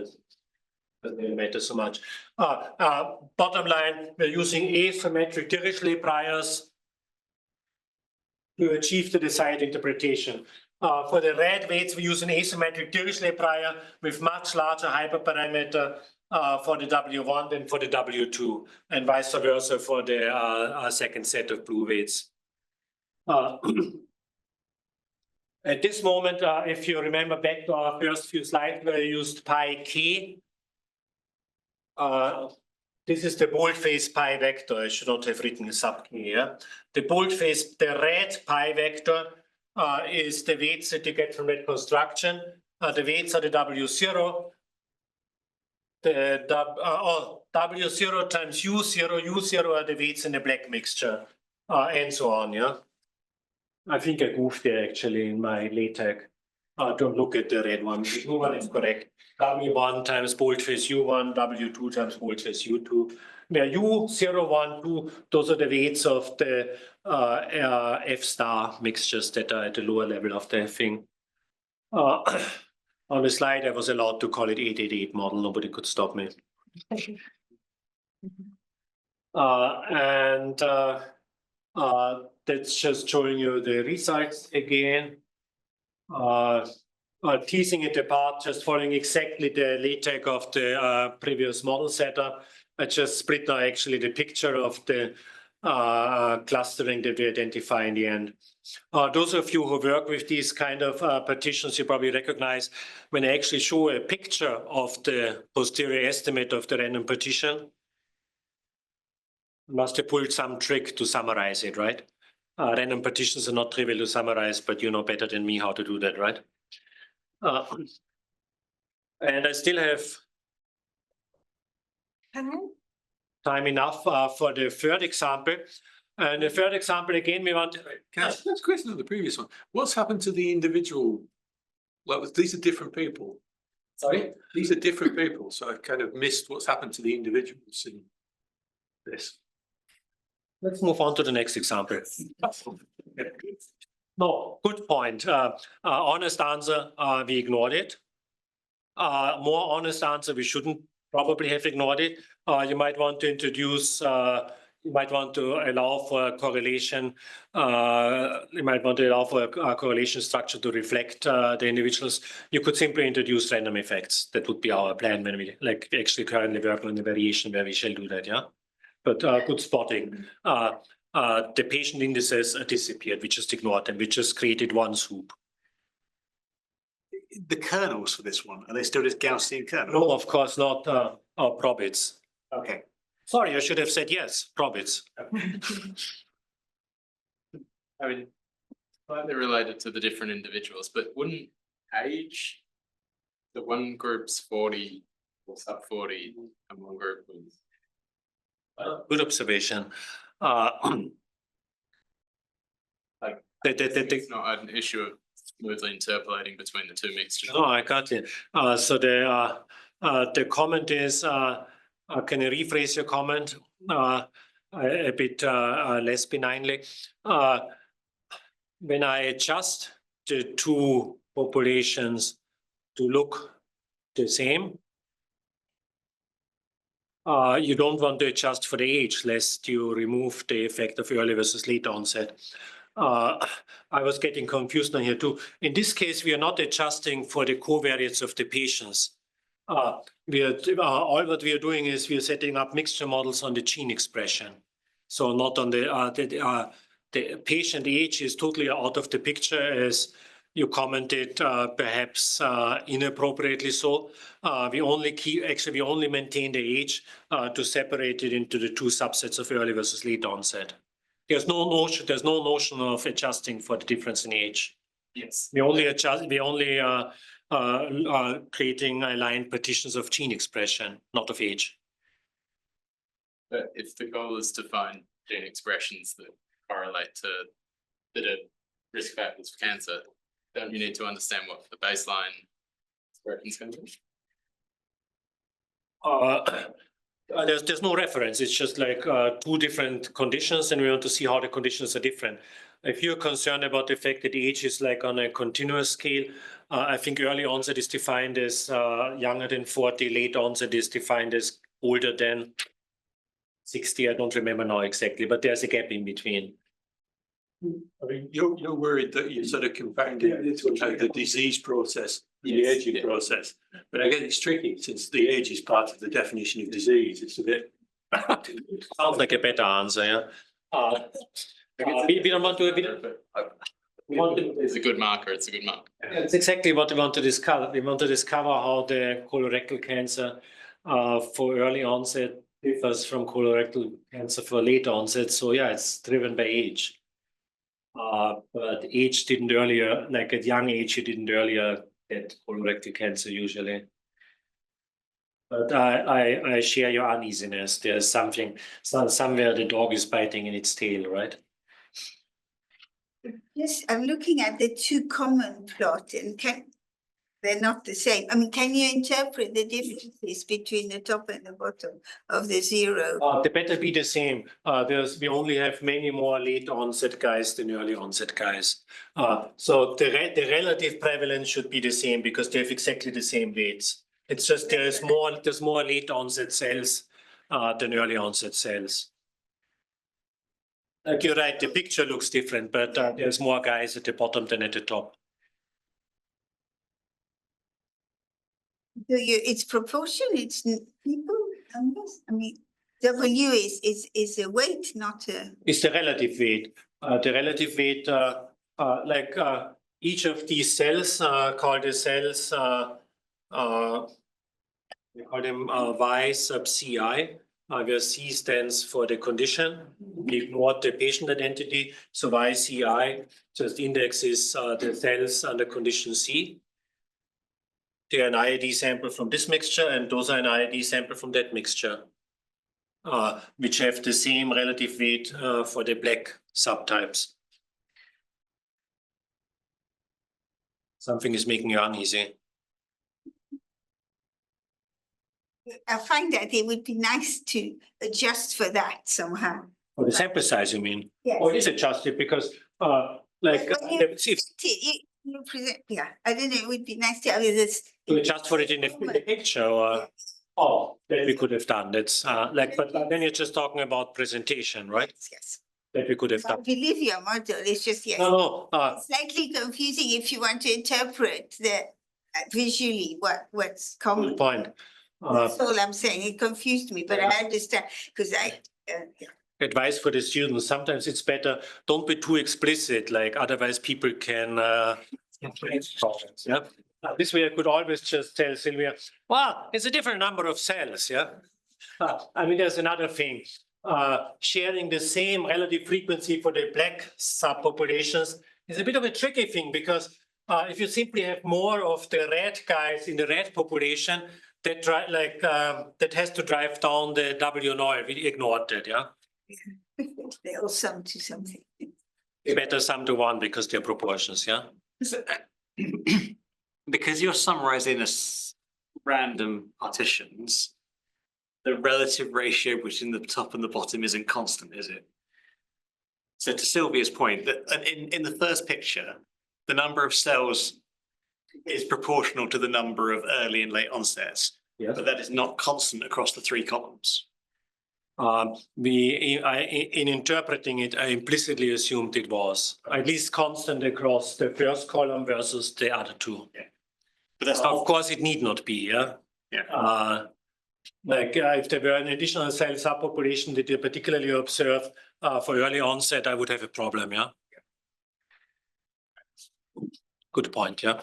doesn't matter so much. Bottom line, we're using asymmetric Dirichlet priors to achieve the desired interpretation. For the red weights, we use an asymmetric Dirichlet prior with much larger hyperparameter for the W1 than for the W2, and vice versa for the second set of blue weights. At this moment, if you remember back to our first few slides, we used pi k. This is the boldface pi vector. I should not have written sub k. Yeah? The boldface, the red pi vector is the weights that you get from that construction. The weights are the W0. The W0 times U0 are the weights in the black mixture, and so on. Yeah. I think I goofed there actually in my LaTeX. Don't look at the red one. The blue one is correct. W1 times boldface U1, W2 times boldface U2. Where U0, 1, 2, those are the weights of the F star mixtures that are at the lower level of the thing. On the slide, I was allowed to call it 888 model. Nobody could stop me. That's just showing you the results again. Teasing it apart, just following exactly the LaTeX of the previous model setup. I just split now actually the picture of the clustering that we identify in the end. Those of you who work with these kind of partitions, you probably recognize when I actually show a picture of the posterior estimate of the random partition. Must have pulled some trick to summarize it, right? Random partitions are not trivial to summarize, but you know better than me how to do that, right? And I still have time enough for the third example. And the third example, again, we want... Can I ask a question on the previous one? What's happened to the individual? Well, these are different people. Sorry? These are different people, so I've kind of missed what's happened to the individuals in this. Let's move on to the next example. No, good point. Honest answer, we ignored it. More honest answer, we shouldn't probably have ignored it. You might want to introduce you might want to allow for a correlation. You might want to allow for a correlation structure to reflect the individuals. You could simply introduce random effects. That would be our plan when we actually currently work on the variation where we shall do that. Yeah, but good spotting. The patient indices disappeared. We just ignored them. We just created one swoop. The kernels for this one, are they still just Gaussian kernels? No, of course not. Probits. Okay. Sorry, I should have said yes. Probits. I mean, slightly related to the different individuals, but wouldn't age, the one group's 40 or sub 40 and one group was. Good observation. It's not an issue of smoothly interpolating between the two mixtures. No, I got it. So the comment is, can you rephrase your comment a bit less benignly? When I adjust the two populations to look the same, you don't want to adjust for the age, lest you remove the effect of early versus late onset. I was getting confused now here too. In this case, we are not adjusting for the covariates of the patients. All what we are doing is we are setting up mixture models on the gene expression. So not on the patient age is totally out of the picture, as you commented, perhaps inappropriately so. We only maintain the age to separate it into the two subsets of early versus late onset. There's no notion of adjusting for the difference in age. Yes. We only adjust. We only creating aligned partitions of gene expression, not of age. But if the goal is to find gene expressions that correlate to that are risk factors for cancer, don't you need to understand what the baseline expression is going to be? There's no reference. It's just like two different conditions, and we want to see how the conditions are different. If you're concerned about the fact that age is like on a continuous scale, I think early onset is defined as younger than 40, late onset is defined as older than 60. I don't remember now exactly, but there's a gap in between. I mean, you're worried that you're sort of confounding the disease process, the aging process. But I guess it's tricky since the age is part of the definition of disease. It's a bit. Sounds like a better answer, yeah. We don't want to. It's a good marker. It's a good marker. It's exactly what we want to discover. We want to discover how the colorectal cancer for early onset differs from colorectal cancer for late onset. So yeah, it's driven by age. But age didn't earlier, like at young age, you didn't earlier get colorectal cancer usually. But I share your uneasiness. There's something, somewhere the dog is biting in its tail, right? Yes, I'm looking at the two common plot and they're not the same. I mean, can you interpret the differences between the top and the bottom of the zero? They better be the same. We only have many more late onset guys than early onset guys. So the relative prevalence should be the same because they have exactly the same weights. It's just there's more late onset cells than early onset cells. Like you're right, the picture looks different, but there's more guys at the bottom than at the top. So it's proportion, it's people, numbers? I mean, W is a weight, not a. It's the relative weight. The relative weight, like each of these cells called the cells, we call them Y sub Ci, where C stands for the condition. We ignored the patient identity. So YCI just indexes the cells under condition C. They are an IID sample from this mixture, and those are an IID sample from that mixture, which have the same relative weight for the black subtypes. Something is making you uneasy. I find that it would be nice to adjust for that somehow. For the sample size, you mean? Yes. Or is adjusted because, like, But when you present, yeah, I don't know, it would be nice to have this. to adjust for it in the picture, or Oh, that we could have done. That's like, but then you're just talking about presentation, right? Yes. That we could have I done. believe your model, it's just, yes. No, It's slightly confusing if you want to interpret the visually what's common. good point. That's all I'm saying. It confused me, but I understand because yeah. Advice for the students, sometimes it's better, don't be too explicit, like otherwise people can problems, yeah. This way I could always just tell Sylvia, well, it's a different number of cells, yeah. I mean, there's another thing. Sharing the same relative frequency for the black subpopulations is a bit of a tricky thing because if you simply have more of the red guys in the red population, that that has to drive down the W0. We ignored that, yeah. They all sum to something. It's better sum to one because they're proportions, yeah. Because you're summarizing random partitions, the relative ratio between the top and the bottom isn't constant, is it? So to Sylvia's point, that in the first picture, the number of cells is proportional to the number of early and late onsets, Yes. but that is not constant across the three columns. In interpreting it, I implicitly assumed it was at least constant across the first column versus the other two. Yeah. But that's not, Of course, it need not be, yeah. yeah. If there were an additional cell subpopulation that you particularly observe for early onset, I would have a problem, yeah. Good point, yeah.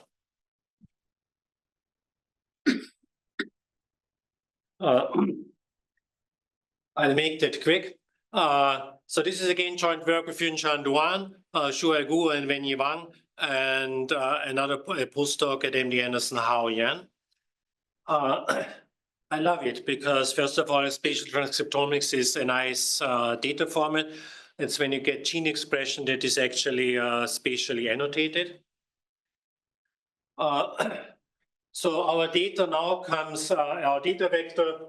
I'll make that quick. So this is again joint work with Yunchan Duan, Shuai Gu and Wenyi Wang, and another postdoc at MD Anderson, Hao Yan. I love it because first of all, spatial transcriptomics is a nice data format. It's when you get gene expression that is actually spatially annotated. So our data now comes, our data vector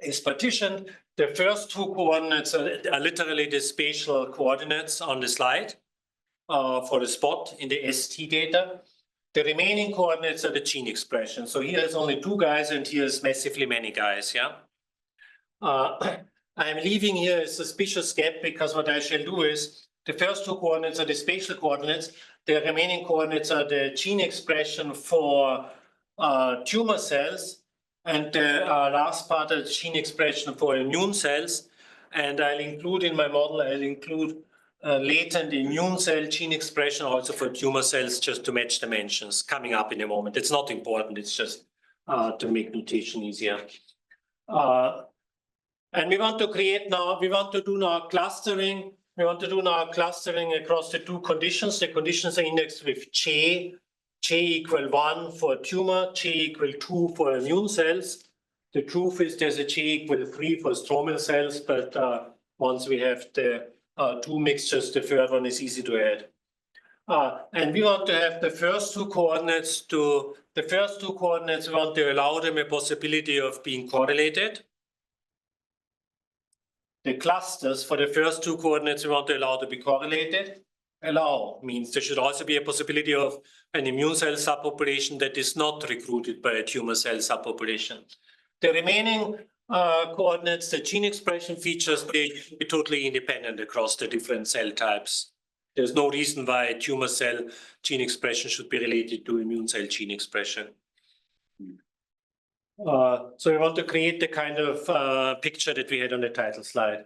is partitioned. The first two coordinates are literally the spatial coordinates on the slide for the spot in the ST data. The remaining coordinates are the gene expression. So here is only two guys and here is massively many guys, yeah? I'm leaving here a suspicious gap because what I shall do is the first two coordinates are the spatial coordinates. The remaining coordinates are the gene expression for tumor cells. And the last part is gene expression for immune cells. And I'll include in my model, I'll include latent immune cell gene expression also for tumor cells just to match dimensions coming up in a moment. It's not important, it's just to make notation easier. And we want to create now, we want to do now clustering. We want to do now clustering across the two conditions. The conditions are indexed with J equal 1 for tumor, J equal 2 for immune cells. The truth is there's a J equal 3 for stromal cells, but once we have the two mixtures, the third one is easy to add. And we want to have the first two coordinates we want to allow them a possibility of being correlated. The clusters for the first two coordinates we want to allow to be correlated. Allow means there should also be a possibility of an immune cell subpopulation that is not recruited by a tumor cell subpopulation. The remaining coordinates, the gene expression features, they should be totally independent across the different cell types. There's no reason why a tumor cell gene expression should be related to immune cell gene expression. So we want to create the kind of picture that we had on the title slide.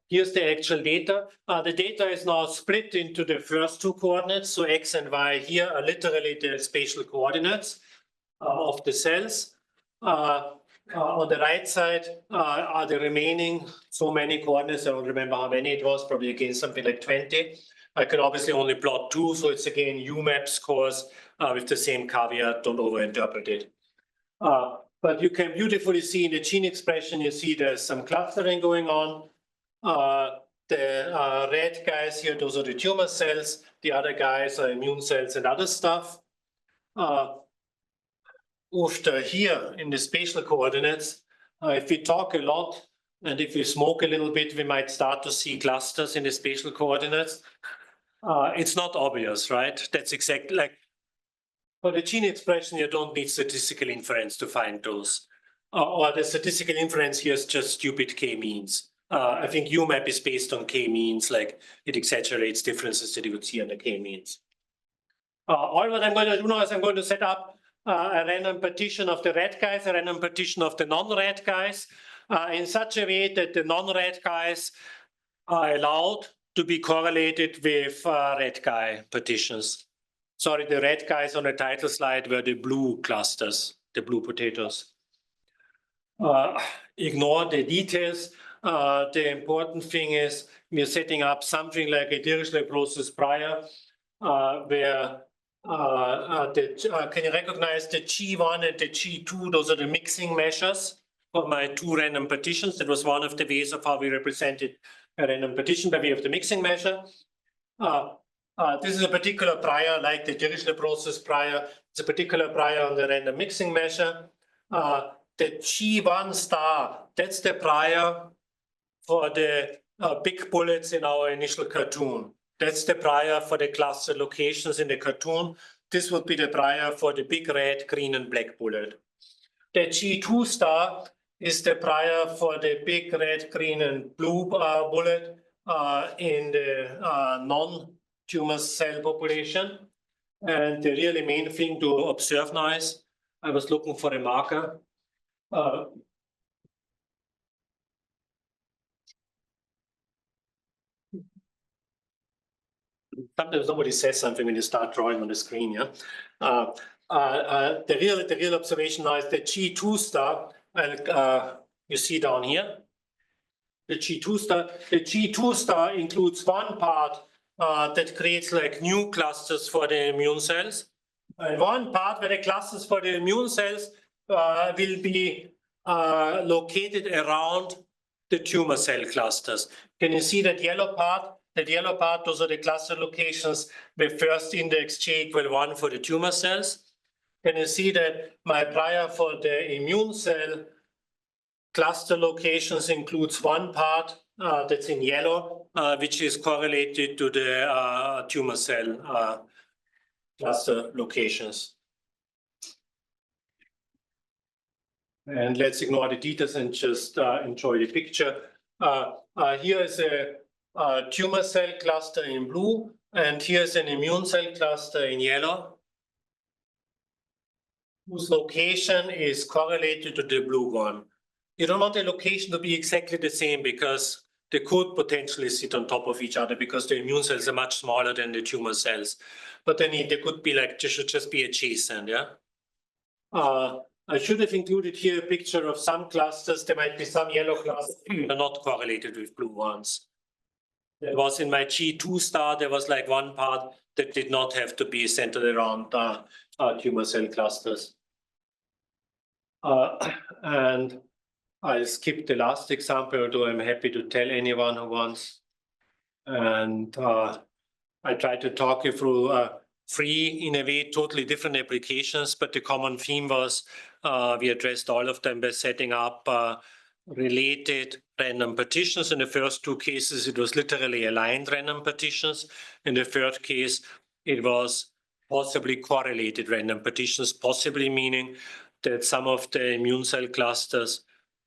Here's the actual data. The data is now split into the first two coordinates. So X and Y here are literally the spatial coordinates of the cells. On the right side are the remaining so many coordinates. I don't remember how many it was, probably again something like 20. I can obviously only plot two, so it's again UMAP scores with the same caveat, don't overinterpret it. But you can beautifully see in the gene expression, you see there's some clustering going on. The red guys here, those are the tumor cells. The other guys are immune cells and other stuff. After here in the spatial coordinates, if we talk a lot and if we smoke a little bit, we might start to see clusters in the spatial coordinates. It's not obvious, right? That's exactly like for the gene expression, you don't need statistical inference to find those. or the statistical inference here is just stupid k-means. I think UMAP is based on k-means, like it exaggerates differences that you would see on the k-means. All what I'm going to do now is I'm going to set up a random partition of the red guys, a random partition of the non-red guys, in such a way that the non-red guys are allowed to be correlated with red guy partitions. Sorry, the red guys on the title slide were the blue clusters, the blue potatoes. Ignore the details. The important thing is we're setting up something like a Dirichlet process prior, where can you recognize the G1 and the G2? Those are the mixing measures for my two random partitions. That was one of the ways of how we represented a random partition by way of the mixing measure. This is a particular prior, like the Dirichlet process prior. It's a particular prior on the random mixing measure. The G1 star, that's the prior for the big bullets in our initial cartoon. That's the prior for the cluster locations in the cartoon. This would be the prior for the big red, green, and black bullet. The G2 star is the prior for the big red, green, and blue bullet in the non-tumor cell population. And the really main thing to observe now is, I was looking for a marker. Sometimes somebody says something when you start drawing on the screen, yeah. The real observation now is the G2 star, and you see down here, the G2 star includes one part that creates like new clusters for the immune cells, and one part where the clusters for the immune cells will be located around the tumor cell clusters. Can you see that yellow part? That yellow part, those are the cluster locations with first index J equal 1 for the tumor cells. Can you see that my prior for the immune cell cluster locations includes one part that's in yellow, which is correlated to the tumor cell cluster locations. And let's ignore the details and just enjoy the picture. Here is a tumor cell cluster in blue, and here's an immune cell cluster in yellow, whose location is correlated to the blue one. You don't want the location to be exactly the same because they could potentially sit on top of each other because the immune cells are much smaller than the tumor cells. But then they could be like, they should just be adjacent, yeah? I should have included here a picture of some clusters. There might be some yellow clusters that are not correlated with blue ones. There was in my G2 star, there was like one part that did not have to be centered around tumor cell clusters. And I'll skip the last example, although I'm happy to tell anyone who wants. And I try to talk you through three, in a way, totally different applications, but the common theme was we addressed all of them by setting up related random partitions. In the first two cases, it was literally aligned random partitions. In the third case, it was possibly correlated random partitions, possibly meaning that some of the immune cell clusters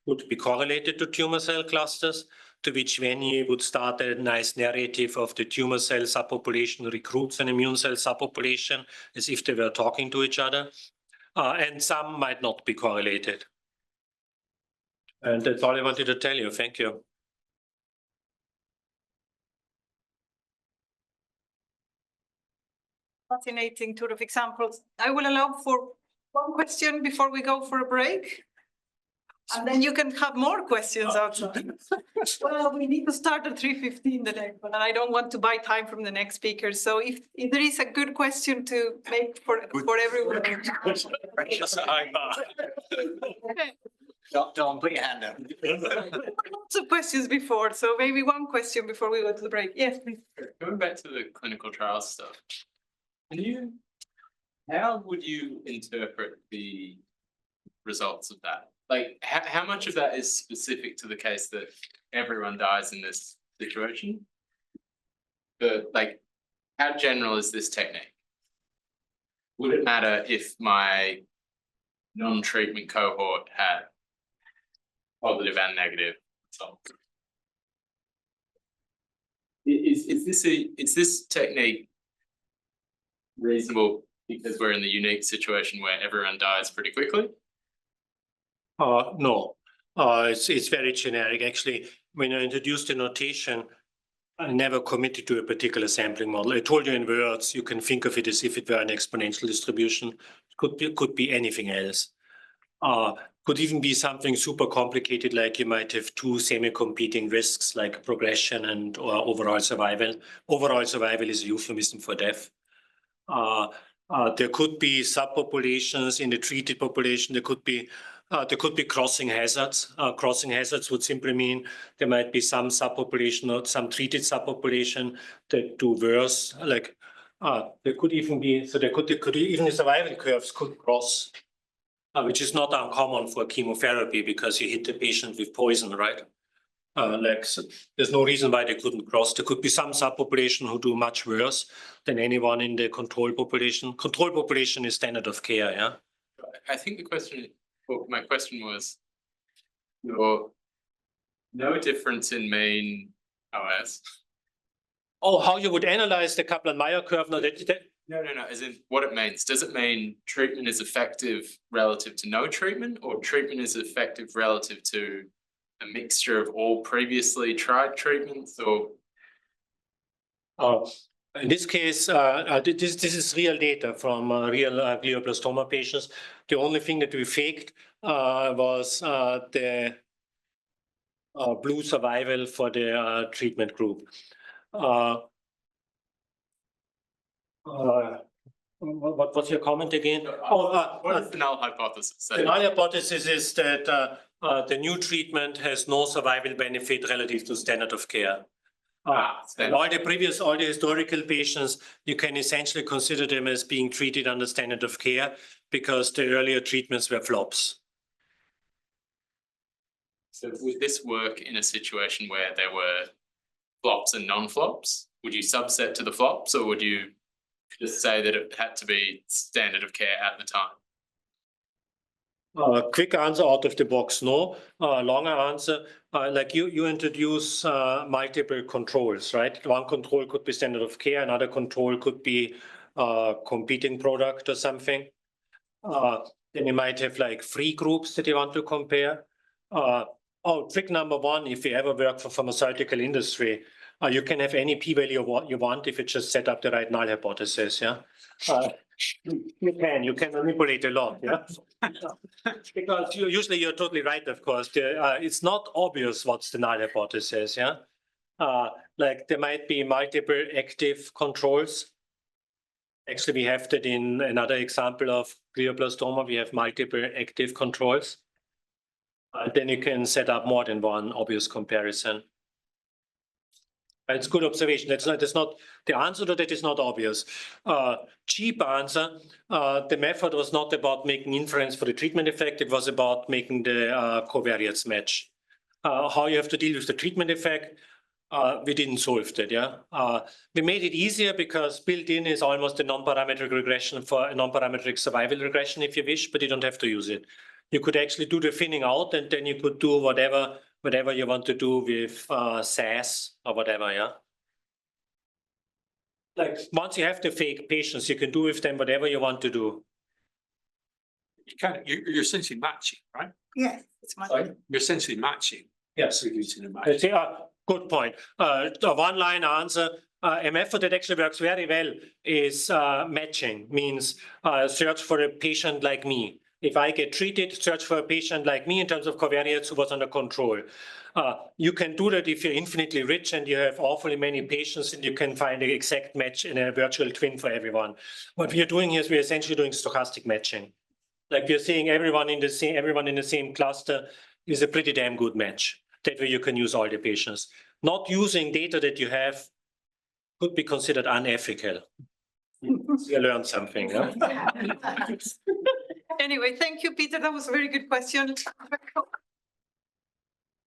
would be correlated to tumor cell clusters, to which Venye would start a nice narrative of the tumor cell subpopulation recruits an immune cell subpopulation as if they were talking to each other. And some might not be correlated. And that's all I wanted to tell you. Thank you. Fascinating sort of examples. I will allow for one question before we go for a break. And then you can have more questions outside. Well, we need to start at 3:15 the next one, and I don't want to buy time from the next speaker. So if there is a good question to make for everyone. Just a high bar. Don't put your hand up. Lots of questions before, so maybe one question before we go to the break. Yes, please. Going back to the clinical trial stuff, how would you interpret the results of that? Like, how much of that is specific to the case that everyone dies in this situation? But like, how general is this technique? Would it matter if my non-treatment cohort had positive and negative. So is this technique reasonable because we're in the unique situation where everyone dies pretty quickly? No, it's very generic. Actually, when I introduced the notation, I never committed to a particular sampling model. I told you in words, you can think of it as if it were an exponential distribution. It could be anything else. Could even be something super complicated, like you might have two semi-competing risks, like progression and or overall survival. Overall survival is a euphemism for death. There could be subpopulations in the treated population. There could be crossing hazards. Crossing hazards would simply mean there might be some subpopulation or some treated subpopulation that do worse. Like there could even be, so there could even the survival curves could cross, which is not uncommon for chemotherapy because you hit the patient with poison, right? So there's no reason why they couldn't cross. There could be some subpopulation who do much worse than anyone in the control population. Control population is standard of care, yeah? I think my question was, your no difference in mean OS. Oh, how you would analyze the Kaplan-Meier curve? No, No, as in what it means. Does it mean treatment is effective relative to no treatment, or treatment is effective relative to a mixture of all previously tried treatments, or? In this case, this is real data from real glioblastoma patients. The only thing that we faked was the blue survival for the treatment group. What was your comment again? What is the null hypothesis? The null hypothesis is that the new treatment has no survival benefit relative to standard of care. And all the historical patients, you can essentially consider them as being treated under standard of care because the earlier treatments were flops. So would this work in a situation where there were flops and non-flops? Would you subset to the flops, or would you just say that it had to be standard of care at the time? Quick answer out of the box, no. Longer answer, like you introduce multiple controls, right? One control could be standard of care, another control could be competing product or something. Then you might have like 3 groups that you want to compare. Trick number 1, if you ever work for pharmaceutical industry, you can have any p-value you want if you just set up the right null hypothesis, yeah? You can manipulate a lot, yeah? Because usually you're totally right, of course. It's not obvious what's the null hypothesis, yeah? Like there might be multiple active controls. Actually, we have that in another example of glioblastoma. We have multiple active controls. Then you can set up more than one obvious comparison. It's good observation. That's not the answer to that is not obvious. Cheap answer. The method was not about making inference for the treatment effect. It was about making the covariates match. How you have to deal with the treatment effect, we didn't solve that. Yeah, we made it easier because built in is almost a non-parametric regression for a non-parametric survival regression, if you wish, but you don't have to use it. You could actually do the thinning out, and then you could do whatever you want to do with SAS or whatever, yeah? Like once you have the fake patients, you can do with them whatever you want to do. You're essentially matching, right? Yes. Sorry? You're essentially matching. Yes. Using a match. Let's say, good point. The one-line answer, a method that actually works very well is matching, means search for a patient like me. If I get treated, search for a patient like me in terms of covariates who was under control. You can do that if you're infinitely rich and you have awfully many patients and you can find the exact match in a virtual twin for everyone. What we are doing here is we're essentially doing stochastic matching. Like we're saying everyone in the same cluster is a pretty damn good match. That way you can use all the patients. Not using data that you have could be considered unethical. You learned something. Yeah? Anyway, thank you, Peter. That was a very good question.